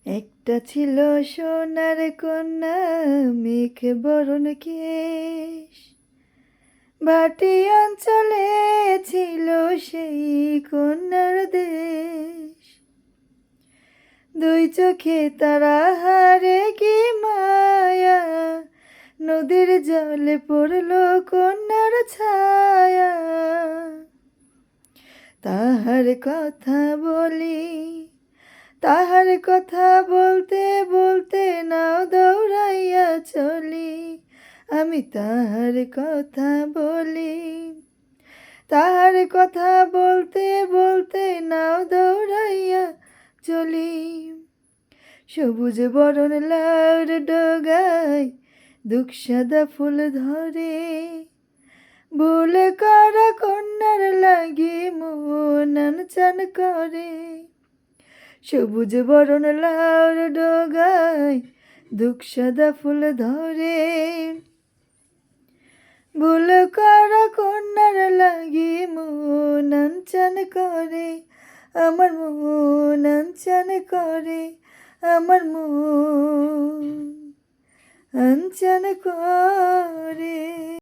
একটা ছিল সোনার কন্যা, মেঘে বরণ কেশ। ভাটি অঞ্চলে ছিল সেই কন্যার দেশ। দুই চোখে তারা হারে কি মায়া, নদীর জলে পড়ল কন্যার ছায়া। তাহার কথা বলি, তাহার কথা বলতে বলতে নাও দৌড়াইয়া চলি। আমি তাহার কথা বলি, তাহার কথা বলতে বলতে নাও দৌড়াইয়া চলি। সবুজ বরণ লাউর ডগায় দুঃখ সাদা ফুল ধরে, ভুল করা কন্যার লাগি মন আনচান করে। সবুজ বরণ লাউর ডগায় দুঃখ সাদা ফুল ধরে, ভুল করা কন্যার লাগি মন আনচান করে। আমার মন আনচান করে, আমার মন আনচান করে।